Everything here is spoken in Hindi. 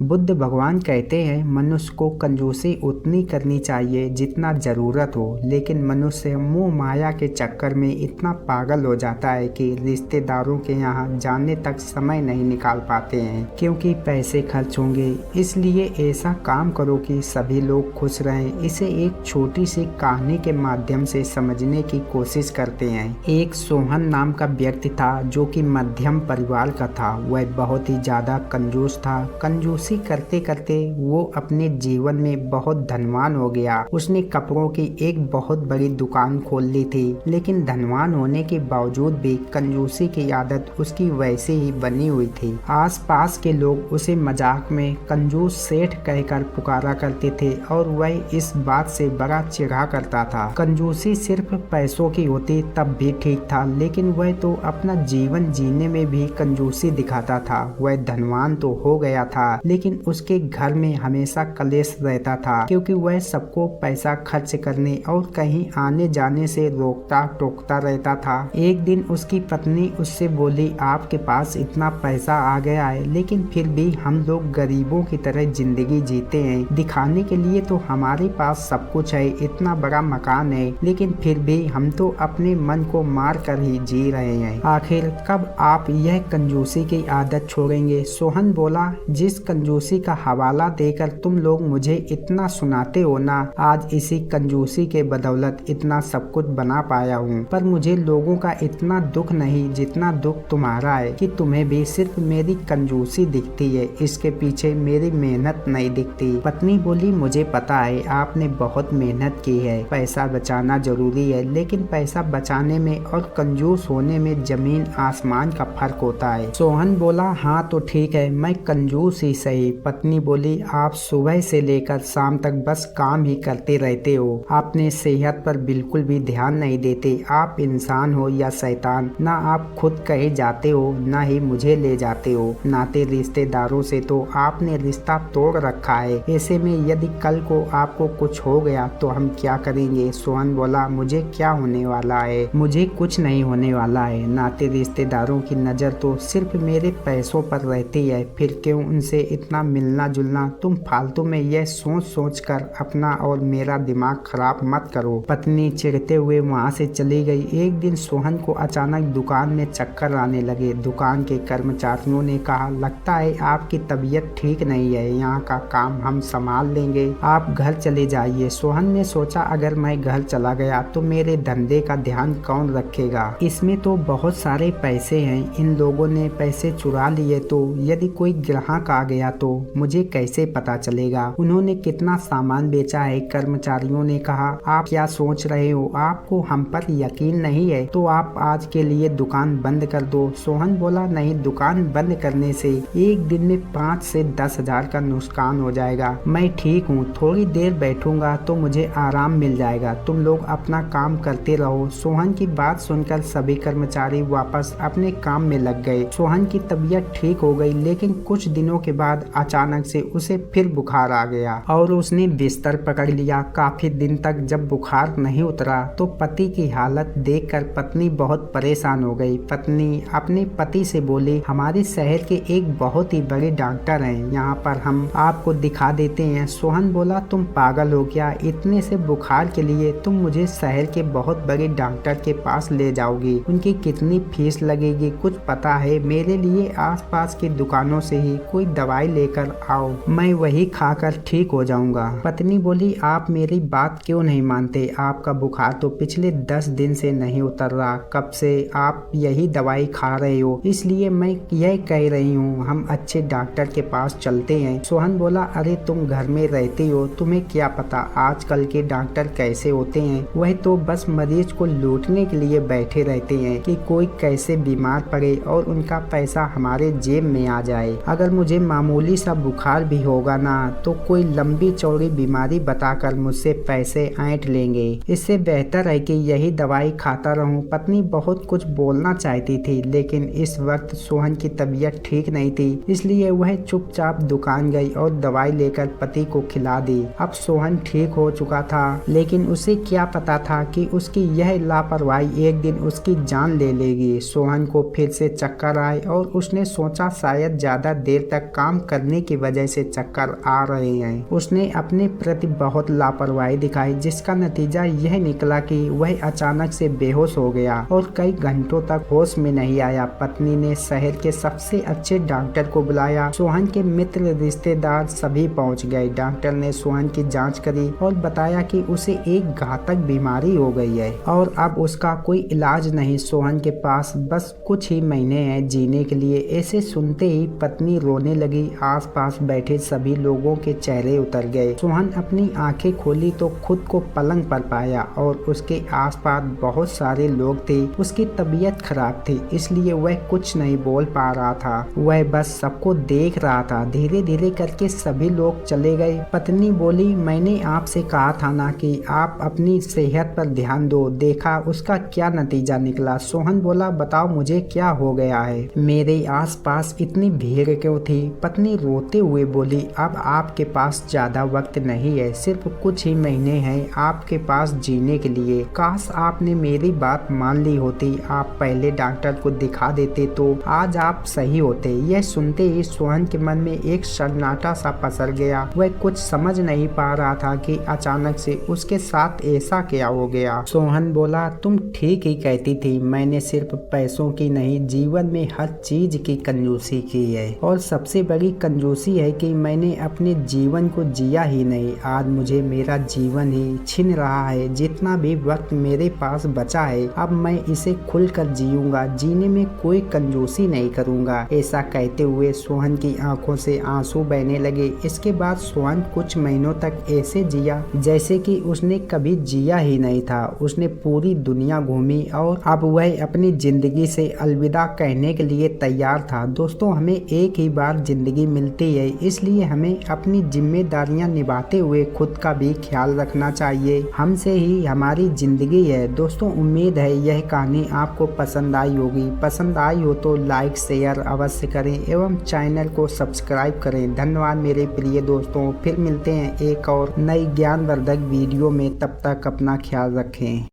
बुद्ध भगवान कहते हैं मनुष्य को कंजूसी उतनी करनी चाहिए जितना ज़रूरत हो, लेकिन मनुष्य मोह माया के चक्कर में इतना पागल हो जाता है कि रिश्तेदारों के यहाँ जाने तक समय नहीं निकाल पाते हैं क्योंकि पैसे खर्च होंगे। इसलिए ऐसा काम करो कि सभी लोग खुश रहें। इसे एक छोटी सी कहानी के माध्यम से समझने की कोशिश करते हैं। एक सोहन नाम का व्यक्ति था जो कि मध्यम परिवार का था। वह बहुत ही ज़्यादा कंजूस था। कंजूसी करते करते वो अपने जीवन में बहुत धनवान हो गया। उसने कपड़ों की एक बहुत बड़ी दुकान खोल ली थी, लेकिन धनवान होने के बावजूद भी कंजूसी की आदत उसकी वैसे ही बनी हुई थी। आसपास के लोग उसे मजाक में कंजूस सेठ कहकर पुकारा करते थे और वह इस बात से बड़ा चिढ़ा करता था। कंजूसी सिर्फ पैसों की होती तब भी ठीक था, लेकिन वह तो अपना जीवन जीने में भी कंजूसी दिखाता था। वह धनवान तो हो गया था, लेकिन उसके घर में हमेशा कलेश रहता था क्योंकि वह सबको पैसा खर्च करने और कहीं आने जाने से रोकता टोकता रहता था। एक दिन उसकी पत्नी उससे बोली, आपके पास इतना पैसा आ गया है, लेकिन फिर भी हम लोग गरीबों की तरह जिंदगी जीते हैं। दिखाने के लिए तो हमारे पास सब कुछ है, इतना बड़ा मकान है, लेकिन फिर भी हम तो अपने मन को मार कर ही जी रहे हैं। आखिर कब आप यह कंजूसी की आदत छोड़ेंगे? सोहन बोला, जिस कंजूसी का हवाला देकर तुम लोग मुझे इतना सुनाते हो ना, आज इसी कंजूसी के बदौलत इतना सब कुछ बना पाया हूँ। पर मुझे लोगों का इतना दुख नहीं जितना दुख तुम्हारा है कि तुम्हें भी सिर्फ मेरी कंजूसी दिखती है, इसके पीछे मेरी मेहनत नहीं दिखती। पत्नी बोली, मुझे पता है आपने बहुत मेहनत की है, पैसा बचाना जरूरी है, लेकिन पैसा बचाने में और कंजूस होने में जमीन आसमान का फर्क होता है। सोहन बोला, हाँ तो ठीक है, मैं कंजूस ही सही। पत्नी बोली, आप सुबह से लेकर शाम तक बस काम ही करते रहते हो, आपने सेहत पर बिल्कुल भी ध्यान नहीं देते। आप इंसान हो या शैतान, ना आप खुद कहे जाते हो ना ही मुझे ले जाते हो। नाते रिश्तेदारों से तो आपने रिश्ता तोड़ रखा है। ऐसे में यदि कल को आपको कुछ हो गया तो हम क्या करेंगे? सोहन बोला, मुझे क्या होने वाला है, मुझे कुछ नहीं होने वाला है। नाते रिश्तेदारों की नज़र तो सिर्फ मेरे पैसों पर रहती है, फिर क्यों उनसे इतना मिलना जुलना? तुम फालतू में यह सोच सोच कर अपना और मेरा दिमाग खराब मत करो। पत्नी चिढ़ते हुए वहाँ से चली गई। एक दिन सोहन को अचानक दुकान में चक्कर आने लगे। दुकान के कर्मचारियों ने कहा, लगता है आपकी तबीयत ठीक नहीं है, यहाँ का काम हम संभाल लेंगे, आप घर चले जाइए। सोहन ने सोचा, अगर मैं घर चला गया तो मेरे धंधे का ध्यान कौन रखेगा? इसमें तो बहुत सारे पैसे हैं, इन लोगों ने पैसे चुरा लिए तो यदि कोई ग्राहक आ गया तो मुझे कैसे पता चलेगा उन्होंने कितना सामान बेचा है? कर्मचारियों ने कहा, आप क्या सोच रहे हो, आपको हम पर यकीन नहीं है तो आप आज के लिए दुकान बंद कर दो। सोहन बोला, नहीं, दुकान बंद करने से एक दिन में 5 से 10 हजार का नुकसान हो जाएगा। मैं ठीक हूँ, थोड़ी देर बैठूंगा तो मुझे आराम मिल जाएगा, तुम लोग अपना काम करते रहो। सोहन की बात सुनकर सभी कर्मचारी वापस अपने काम में लग गए। सोहन की तबीयत ठीक हो गई, लेकिन कुछ दिनों के बाद अचानक से उसे फिर बुखार आ गया और उसने बिस्तर पकड़ लिया। काफी दिन तक जब बुखार नहीं उतरा तो पति की हालत देखकर पत्नी बहुत परेशान हो गई। पत्नी अपने पति से बोली, हमारे शहर के एक बहुत ही बड़े डॉक्टर हैं, यहाँ पर हम आपको दिखा देते हैं। सोहन बोला, तुम पागल हो क्या? इतने से बुखार के लिए तुम मुझे शहर के बहुत बड़े डॉक्टर के पास ले जाओगी? उनकी कितनी फीस लगेगी कुछ पता है? मेरे लिए आसपास की दुकानों से ही कोई दवाई लेकर आओ, मैं वही खाकर ठीक हो जाऊंगा। पत्नी बोली, आप मेरी बात क्यों नहीं मानते? आपका बुखार तो पिछले 10 दिन से नहीं उतर रहा, कब से आप यही दवाई खा रहे हो, इसलिए मैं यह कह रही हूँ हम अच्छे डॉक्टर के पास चलते हैं। सोहन बोला, अरे तुम घर में रहती हो, तुम्हें क्या पता आजकल के डॉक्टर कैसे होते हैं, वह तो बस मरीज को लूटने के लिए बैठे रहते हैं कि कोई कैसे बीमार पड़े और उनका पैसा हमारे जेब में आ जाए। अगर मुझे मामूली सा बुखार भी होगा ना तो कोई लंबी चौड़ी बीमारी बताकर मुझसे पैसे ऐंठ लेंगे, इससे बेहतर है कि यही दवाई खाता रहूं। पत्नी बहुत कुछ बोलना चाहती थी, लेकिन इस वक्त सोहन की तबीयत ठीक नहीं थी, इसलिए वह चुपचाप दुकान गई और दवाई लेकर पति को खिला दी। अब सोहन ठीक हो चुका था, लेकिन उसे क्या पता था कि उसकी यह लापरवाही एक दिन उसकी जान ले लेगी। सोहन को फिर से चक्कर आए और उसने सोचा शायद ज्यादा देर तक काम करने की वजह से चक्कर आ रहे हैं। उसने अपने प्रति बहुत लापरवाही दिखाई, जिसका नतीजा यह निकला कि वह अचानक से बेहोश हो गया और कई घंटों तक होश में नहीं आया। पत्नी ने शहर के सबसे अच्छे डॉक्टर को बुलाया। सोहन के मित्र, रिश्तेदार सभी पहुंच गए। डॉक्टर ने सोहन की जांच करी और बताया कि उसे एक घातक बीमारी हो गई है और अब उसका कोई इलाज नहीं। सोहन के पास बस कुछ ही महीने हैं जीने के लिए। ऐसे सुनते ही पत्नी रोने लगी। आसपास बैठे सभी लोगों के चेहरे उतर गए। सोहन अपनी आंखें खोली तो खुद को पलंग पर पाया और उसके आसपास बहुत सारे लोग थे। उसकी तबीयत खराब थी, इसलिए वह कुछ नहीं बोल पा रहा था। वह बस सबको देख रहा था। धीरे धीरे करके सभी लोग चले गए। पत्नी बोली, मैंने आपसे कहा था ना कि आप अपनी सेहत पर ध्यान दो। देखा उसका क्या नतीजा निकला। सोहन बोला, बताओ मुझे क्या हो गया है, मेरे आसपास इतनी भीड़ क्यों थी। पत्नी रोते हुए बोली, अब आपके पास ज्यादा वक्त नहीं है, सिर्फ कुछ ही महीने हैं आपके पास जीने के लिए। काश आपने मेरी बात मान ली होती, आप पहले डॉक्टर को दिखा देते तो आज आप सही होते। यह सुनते ही सोहन के मन में एक सन्नाटा सा पसर गया। वह कुछ समझ नहीं पा रहा था कि अचानक से उसके साथ ऐसा क्या हो गया। सोहन बोला, तुम ठीक ही कहती थी, मैंने सिर्फ पैसों की नहीं, जीवन में हर चीज की कंजूसी की है और सबसे बड़ी कंजूसी है कि मैंने अपने जीवन को जिया ही नहीं। आज मुझे मेरा जीवन ही छिन रहा है। जितना भी वक्त मेरे पास बचा है, अब मैं इसे खुलकर जीऊंगा, जीने में कोई कंजूसी नहीं करूंगा। ऐसा कहते हुए सोहन की आंखों से आंसू बहने लगे। इसके बाद सोहन कुछ महीनों तक ऐसे जिया जैसे कि उसने कभी जिया ही नहीं था। उसने पूरी दुनिया घूमी और अब वह अपनी जिंदगी से अलविदा कहने के लिए तैयार था। दोस्तों, हमें एक ही बार जिंदगी मिलती है, इसलिए हमें अपनी जिम्मेदारियां निभाते हुए खुद का भी ख्याल रखना चाहिए। हमसे ही हमारी जिंदगी है। दोस्तों, उम्मीद है यह कहानी आपको पसंद आई होगी। पसंद आई हो तो लाइक शेयर अवश्य करें एवं चैनल को सब्सक्राइब करें। धन्यवाद मेरे प्रिय दोस्तों। फिर मिलते हैं एक और नई ज्ञानवर्धक वीडियो में। तब तक अपना ख्याल रखें।